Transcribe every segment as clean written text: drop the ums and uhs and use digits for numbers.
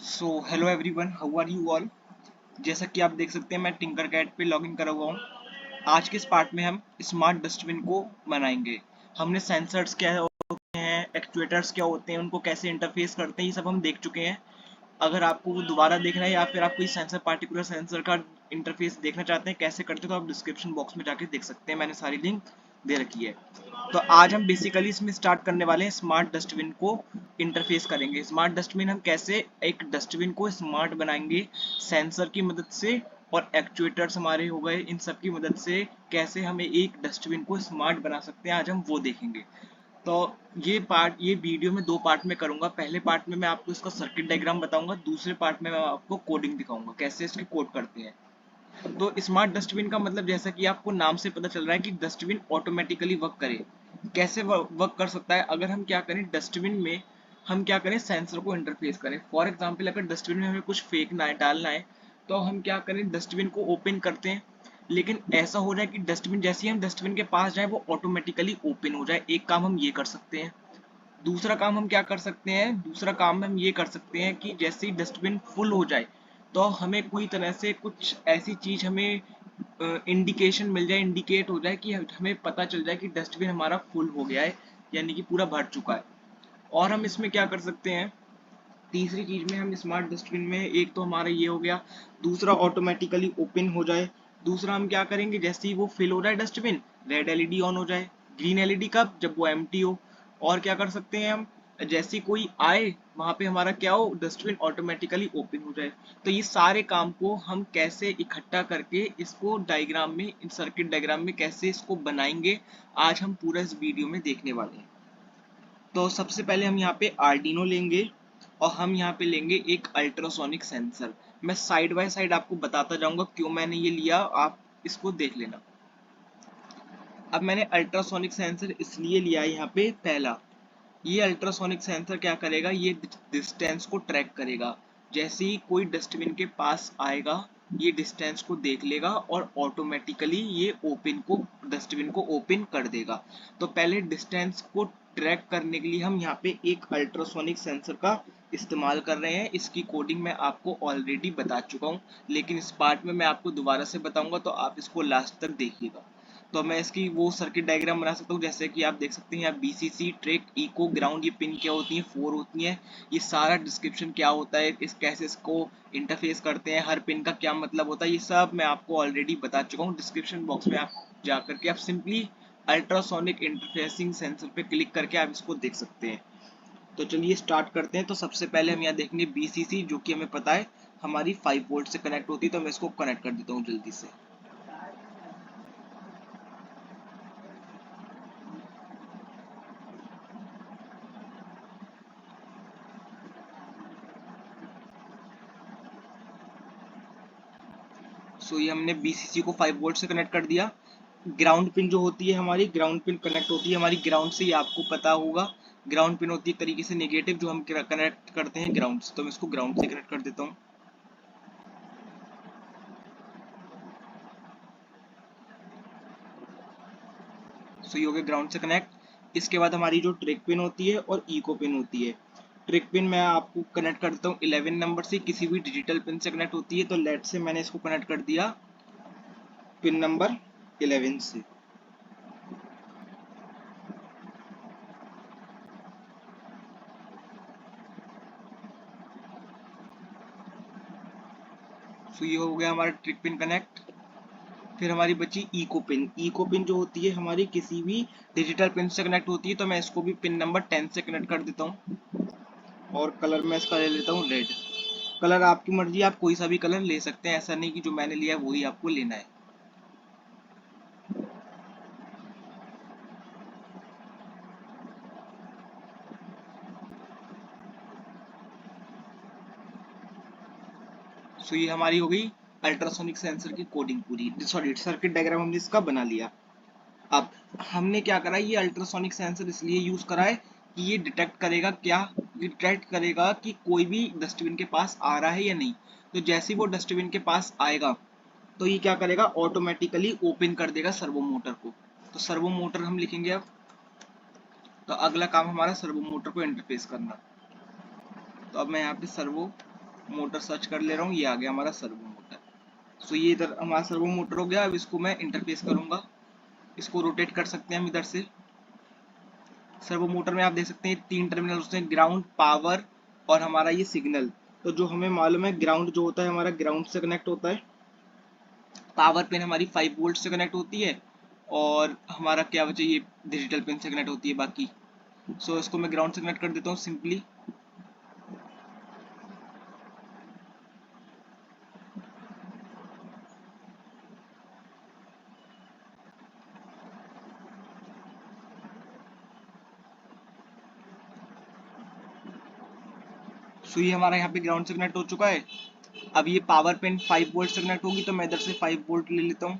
So hello everyone, how are you all. जैसा कि आप देख सकते हैं मैं टिंकर कैट पे लॉगिन करा हुआ हूँ। आज के इस पार्ट में हम स्मार्ट डस्टबिन को बनाएंगे। हमने सेंसर्स क्या होते हैं, एक्चुएटर्स क्या होते हैं, उनको कैसे इंटरफेस करते हैं, ये सब हम देख चुके हैं। अगर आपको वो दोबारा देखना है या फिर आप कोई सेंसर पार्टिकुलर सेंसर का इंटरफेस देखना चाहते हैं कैसे करते हैं, तो आप डिस्क्रिप्शन बॉक्स में जाके देख सकते हैं, मैंने सारी लिंक दे रखी है। तो आज हम बेसिकली इसमें स्टार्ट करने वाले हैं, स्मार्ट डस्टबिन को इंटरफेस करेंगे। स्मार्ट डस्टबिन हम कैसे एक डस्टबिन को स्मार्ट बनाएंगे, सेंसर की मदद से और एक्चुएटर्स हमारे हो गए, इन सब की मदद से कैसे हमें एक डस्टबिन को स्मार्ट बना सकते हैं, आज हम वो देखेंगे। तो ये वीडियो में दो पार्ट में करूंगा। पहले पार्ट में मैं आपको इसका सर्किट डायग्राम बताऊंगा, दूसरे पार्ट में मैं आपको कोडिंग दिखाऊंगा कैसे इसकी कोड करते हैं। तो स्मार्ट डस्टबिन का मतलब जैसा कि आपको नाम से पता चल रहा है कि डस्टबिन ऑटोमेटिकली वर्क करे। कैसे वर्क कर सकता है, अगर हम क्या करें डस्टबिन में, हम क्या करें सेंसर को इंटरफेस करें। फॉर एग्जांपल अगर डस्टबिन में हमें कुछ फेंकना है, डालना है, तो हम क्या करें डस्टबिन को ओपन करते हैं। लेकिन ऐसा हो जाए कि डस्टबिन जैसे ही हम डस्टबिन के पास जाए वो ऑटोमेटिकली ओपन हो जाए। एक काम हम ये कर सकते हैं। दूसरा काम हम क्या कर सकते हैं, दूसरा काम हम ये कर सकते हैं कि जैसे ही डस्टबिन फुल हो जाए तो हमें कोई तरह से कुछ ऐसी चीज हमें इंडिकेशन मिल जाए, इंडिकेट हो जाए कि हमें पता चल जाए कि डस्टबिन हमारा फुल हो गया है, यानी कि पूरा भर चुका है। और हम इसमें क्या कर सकते हैं, तीसरी चीज में हम स्मार्ट डस्टबिन में, एक तो हमारा ये हो गया, दूसरा ऑटोमेटिकली ओपन हो जाए। दूसरा हम क्या करेंगे, जैसे ही वो फिल हो जाए डस्टबिन, रेड एलईडी ऑन हो जाए। ग्रीन एलईडी कब, जब वो एम्प्टी हो। और क्या कर सकते हैं हम, जैसे कोई आए वहां पे हमारा क्या हो, डस्टबिन ऑटोमेटिकली ओपन हो जाए। तो ये सारे काम को हम कैसे इकट्ठा करके इसको डायग्राम में, सर्किट डायग्राम में कैसे इसको बनाएंगे, आज हम पूरा इस वीडियो में देखने वाले हैं। तो सबसे पहले हम यहाँ पे आर्डिनो लेंगे और हम यहाँ पे लेंगे एक अल्ट्रासोनिक सेंसर। मैं साइड बाय साइड आपको बताता जाऊंगा क्यों मैंने ये लिया, आप इसको देख लेना। अब मैंने अल्ट्रासोनिक सेंसर इसलिए लिया है यहाँ पे, पहला, ये अल्ट्रासोनिक सेंसर क्या करेगा, ये डिस्टेंस को ट्रैक करेगा। जैसे ही कोई डस्टबिन के पास आएगा ये डिस्टेंस को देख लेगा और ऑटोमेटिकली ये ओपन को, डस्टबिन को ओपन कर देगा। तो पहले डिस्टेंस को ट्रैक करने के लिए हम यहाँ पे एक अल्ट्रासोनिक सेंसर का इस्तेमाल कर रहे हैं। इसकी कोडिंग मैं आपको ऑलरेडी बता चुका हूँ, लेकिन इस पार्ट में मैं आपको दोबारा से बताऊंगा, तो आप इसको लास्ट तक देखिएगा। तो मैं इसकी वो सर्किट डायग्राम बना सकता हूँ, जैसे कि आप देख सकते हैं यहाँ बीसीसी, ट्रैक, इको, ग्राउंड, ये पिन क्या होती हैं, 4 होती हैं। ये सारा डिस्क्रिप्शन क्या होता है, इस कैसे इसको इंटरफेस करते हैं, हर पिन का क्या मतलब होता है, ये सब मैं आपको ऑलरेडी बता चुका हूँ। डिस्क्रिप्शन बॉक्स में आप जा करके आप सिंपली अल्ट्रासोनिक इंटरफेसिंग सेंसर पे क्लिक करके आप इसको देख सकते हैं। तो चलिए स्टार्ट करते हैं। तो सबसे पहले हम यहाँ देखेंगे बीसीसी, जो कि हमें पता है हमारी 5 वोल्ट से कनेक्ट होती है, तो मैं इसको कनेक्ट कर देता हूँ जल्दी से। सो ये हमने बीसीसी को 5 वोल्ट से कनेक्ट कर दिया। ग्राउंड पिन जो होती है हमारी, ग्राउंड पिन कनेक्ट होती है हमारी ग्राउंड से, ये आपको पता होगा। ग्राउंड पिन होती है तरीके से नेगेटिव, जो हम कनेक्ट करते हैं ग्राउंड से, तो मैं इसको ग्राउंड से कनेक्ट कर देता हूँ। सो ये हो गया ग्राउंड से कनेक्ट। इसके बाद हमारी जो ट्रिक पिन होती है और इको पिन होती है, ट्रिक पिन मैं आपको कनेक्ट कर देता हूँ 11 नंबर से, किसी भी डिजिटल पिन से कनेक्ट होती है। तो लेट से मैंने इसको कनेक्ट कर दिया पिन नंबर 11 से। सो ये हो गया हमारा ट्रिक पिन कनेक्ट। फिर हमारी बची इको पिन। इको पिन जो होती है हमारी किसी भी डिजिटल पिन से कनेक्ट होती है, तो मैं इसको भी पिन नंबर 10 से कनेक्ट कर देता हूँ। और कलर मैं इसका ले लेता हूँ रेड। कलर आपकी मर्जी, आप कोई सा भी कलर ले सकते हैं, ऐसा नहीं कि जो मैंने लिया है वही आपको लेना है। सो ये हमारी हो गई अल्ट्रासोनिक सेंसर की कोडिंग पूरी, सॉरी सर्किट डायग्राम हमने इसका बना लिया। अब हमने क्या करा, ये अल्ट्रासोनिक सेंसर इसलिए यूज करा है कि ये डिटेक्ट करेगा क्या, ये डिटेक्ट करेगा कि कोई भी डस्टबिन के पास आ रहा है या नहीं। तो जैसे ही वो डस्टबिन के पास आएगा तो ये क्या करेगा, ऑटोमेटिकली ओपन कर देगा सर्वो मोटर को। तो सर्वो मोटर हम लिखेंगे अब। तो अगला काम हमारा सर्वो मोटर को इंटरफेस करना। तो अब मैं यहाँ पे सर्वो मोटर सर्च कर ले रहा हूँ, ये आ गया हमारा सर्वो मोटर। सो ये इधर हमारा सर्वो मोटर हो गया। अब इसको मैं इंटरफेस करूंगा, इसको रोटेट कर सकते हैं हम इधर से। सर्वो मोटर में आप देख सकते हैं 3 टर्मिनल होते हैं, ग्राउंड, पावर और हमारा ये सिग्नल। तो जो हमें मालूम है ग्राउंड जो होता है हमारा ग्राउंड से कनेक्ट होता है, पावर पिन हमारी 5 वोल्ट से कनेक्ट होती है, और हमारा क्या बचे ये डिजिटल पिन से कनेक्ट होती है बाकी। सो इसको मैं ग्राउंड से कनेक्ट कर देता हूँ सिंपली। सो ये हमारा यहाँ पे ग्राउंड से कनेक्ट हो चुका है। अब ये पावर पिन 5 वोल्ट से कनेक्ट होगी, तो मैं इधर से 5 वोल्ट ले लेता हूँ।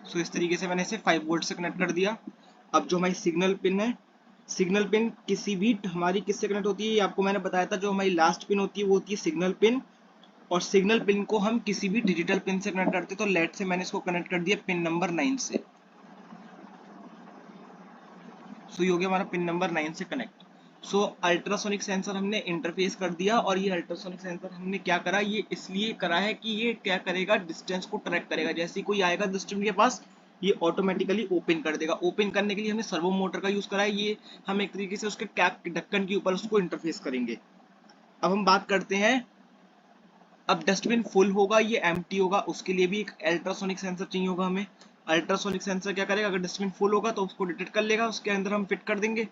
सो इस तरीके से मैंने इसे 5 वोल्ट से कनेक्ट कर दिया। अब जो हमारी सिग्नल पिन है, सिग्नल पिन किसी भी हमारी किससे कनेक्ट होती है, ये आपको मैंने बताया था। जो हमारी लास्ट पिन होती है वो होती है सिग्नल पिन, और सिग्नल पिन को हम किसी भी डिजिटल पिन से कनेक्ट करते हैं। तो लेट से मैंने इसको कनेक्ट कर दिया पिन नंबर 9 से। सो ये हो गया हमारा पिन नंबर 9 से कनेक्ट। सो अल्ट्रासोनिक सेंसर हमने इंटरफेस कर दिया, और ये अल्ट्रासोनिक सेंसर हमने क्या करा, ये इसलिए करा है कि ये क्या करेगा, डिस्टेंस को ट्रैक करेगा। जैसे ही कोई आएगा डिस्टेंस के पास, ये ऑटोमेटिकली ओपन कर देगा। ओपन करने के लिए हमने सर्वो मोटर का यूज करा है। ये हम एक तरीके से उसके कैप ढक्कन के ऊपर उसको इंटरफेस करेंगे। अब हम बात करते हैं, अब डस्टबिन फुल होगा, ये एम्प्टी होगा, उसके लिए भी एक अल्ट्रासोनिक सेंसर चाहिए होगा हमें। अल्ट्रासोनिक सेंसर क्या करेगा, अगर डस्टबिन फुल होगा तो उसको डिटेक्ट कर लेगा, उसके अंदर हम फिट कर देंगे,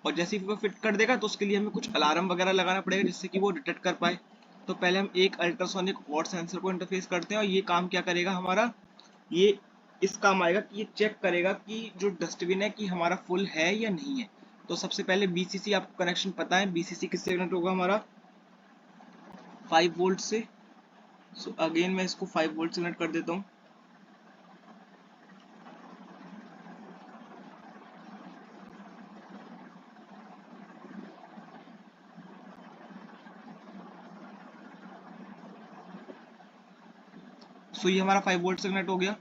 और जैसे ही वो फिट कर देगा तो उसके लिए हमें कुछ अलार्म वगैरह लगाना पड़ेगा जिससे कि वो डिटेक्ट कर पाए। तो पहले हम एक अल्ट्रासोनिक और सेंसर को इंटरफेस करते हैं, और ये काम क्या करेगा हमारा, ये इस काम आएगा कि ये चेक करेगा कि जो डस्टबिन है कि हमारा फुल है या नहीं है। तो सबसे पहले बीसीसी, आपको कनेक्शन पता है बीसीसी किससे कनेक्ट होगा हमारा, 5 वोल्ट से। सो अगेन मैं इसको 5 वोल्ट से कनेक्ट कर देता हूँ। सो ये हमारा 5 वोल्ट से कनेक्ट हो गया।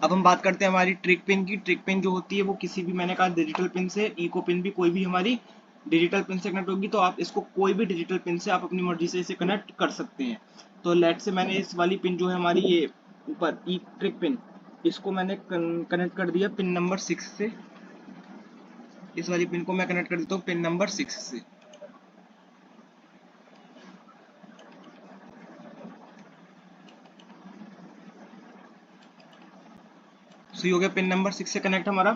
अब हम बात करते हैं हमारी ट्रिक पिन की। ट्रिक पिन जो होती है वो किसी भी, मैंने कहा डिजिटल पिन से, इको पिन भी कोई भी हमारी डिजिटल पिन से कनेक्ट होगी। तो आप इसको कोई भी डिजिटल पिन से आप अपनी मर्जी से इसे कनेक्ट कर सकते हैं। तो लेट से मैंने इस वाली पिन जो है हमारी ये ऊपर ई ट्रिक पिन, इसको मैंने कनेक्ट कर दिया पिन नंबर 6 से। इस वाली पिन को मैं कनेक्ट कर देता हूँ पिन नंबर 6 से। सो ये हो गया पिन नंबर 6 से कनेक्ट हमारा।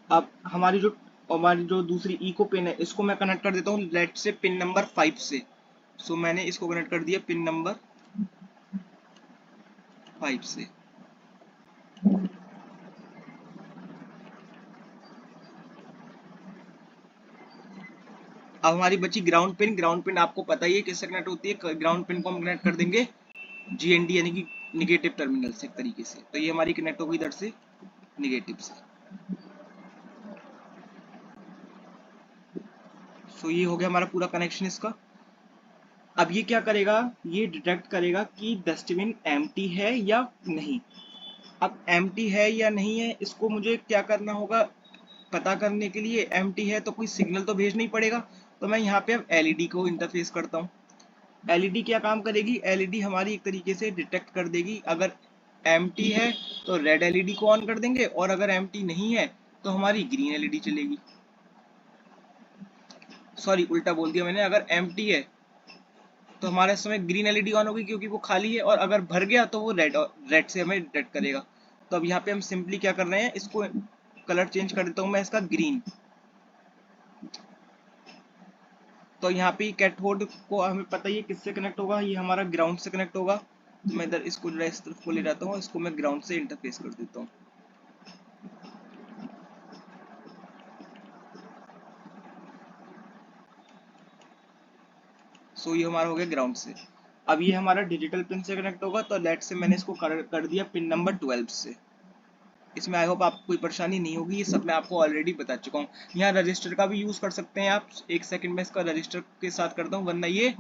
अब हमारी जो दूसरी इको पिन है, इसको मैं कनेक्ट कर देता हूँ लेट से पिन नंबर 5 से। सो मैंने इसको कनेक्ट कर दिया पिन नंबर 5 से। अब हमारी बची ग्राउंड पिन। ग्राउंड पिन आपको पता ही है किससे कनेक्ट होती है। ग्राउंड पिन को हम कनेक्ट कर देंगे जीएनडी यानी कि निगेटिव टर्मिनल से एक तरीके से। तो ये हमारी कनेक्ट होगी इधर से निगेटिव से। सो ये हो गया हमारा पूरा कनेक्शन इसका। अब ये क्या करेगा, ये डिटेक्ट करेगा कि डस्टबिन एम्प्टी है या नहीं। अब एम्प्टी है या नहीं है इसको मुझे क्या करना होगा, पता करने के लिए एम्प्टी है तो कोई सिग्नल तो भेजना ही पड़ेगा। तो मैं यहाँ पे अब एलईडी को इंटरफेस करता हूँ। एलईडी क्या काम करेगी, एलईडी हमारी एक तरीके से डिटेक्ट कर देगी, अगर एम्प्टी है तो रेड एलईडी को ऑन कर देंगे, और अगर एम्प्टी नहीं है तो हमारी ग्रीन एलईडी चलेगी। सॉरी उल्टा बोल दिया मैंने, अगर एम्प्टी है तो हमारे समय ग्रीन एलईडी ऑन होगी क्योंकि वो खाली है, और अगर भर गया तो वो रेड से हमें डिटेक्ट करेगा। तो अब यहाँ पे हम सिंपली क्या कर रहे हैं, इसको कलर चेंज कर देता हूँ मैं इसका ग्रीन। तो यहाँ पे कैथोड को हमें पता ही है किससे कनेक्ट होगा, ये हमारा ग्राउंड से कनेक्ट होगा। तो मैं इधर इसको जो है इस तरफ को ले जाता हूँ, इसको मैं ग्राउंड से इंटरफेस कर देता हूँ। सो ये हमारा हो गया ग्राउंड से। अब ये हमारा डिजिटल पिन से कनेक्ट होगा, तो लेट से मैंने इसको कर दिया पिन नंबर 12 से। इसमें आई होप आपको कोई परेशानी नहीं होगी, ये सब मैं आपको ऑलरेडी बता चुका हूँ। यहाँ रजिस्टर का भी यूज कर सकते हैं आप। एक सेकंड में इसका रजिस्टर के साथ करता हूँ, वरना ये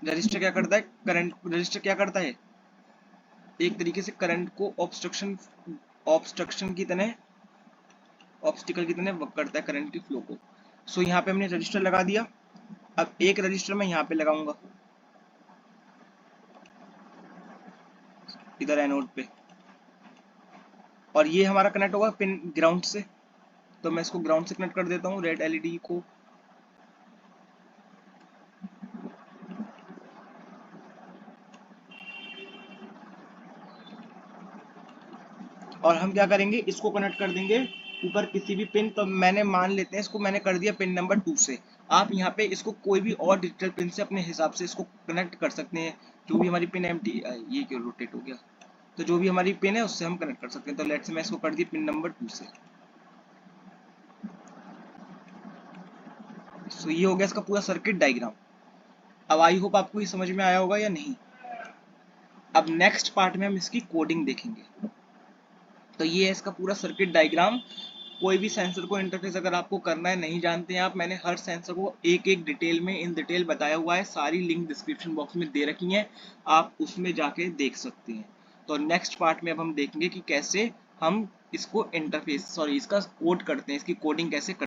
रजिस्टर क्या करता है, करंट रजिस्टर क्या करता है, एक तरीके से करंट को ऑब्स्ट्रक्शन की तरह, ऑब्स्टिकल की तरह वर्क करता है करंट की फ्लो को। सो यहाँ पे हमने रजिस्टर लगा दिया। अब एक रजिस्टर मैं यहाँ पे लगाऊंगा, इधर एनोड पे, और ये हमारा कनेक्ट होगा पिन ग्राउंड से। तो मैं इसको ग्राउंड से कनेक्ट कर देता हूँ रेड एलईडी को। और हम क्या करेंगे, इसको कनेक्ट कर देंगे ऊपर किसी भी पिन। तो मैंने मान लेते हैं इसको मैंने कर दिया पिन नंबर 2 से। आप यहाँ पे इसको कोई भी और डिजिटल पिन से अपने हिसाब से इसको कनेक्ट कर सकते हैं। जो भी हमारी पिन एम्प्टी, ये क्यों रोटेट हो गया, तो जो भी हमारी पिन है उससे हम कनेक्ट कर सकते हैं। तो लेट से मैं इसको कर दिया पिन नंबर 2 से। सो ये हो गया इसका पूरा सर्किट डायग्राम। अब आई होप आपको ये समझ में आया होगा या नहीं। अब नेक्स्ट पार्ट में हम इसकी कोडिंग देखेंगे। तो ये है इसका पूरा सर्किट डायग्राम। कोई भी सेंसर को इंटरफेस अगर आपको करना है, नहीं जानते हैं आप, मैंने हर सेंसर को एक एक डिटेल में इन डिटेल बताया हुआ है। सारी लिंक डिस्क्रिप्शन बॉक्स में दे रखी हैं, आप उसमें जाके देख सकते हैं। तो नेक्स्ट पार्ट में अब हम देखेंगे कि कैसे हम इसको इंटरफेस इसका कोड करते हैं, इसकी कोडिंग कैसे करते हैं।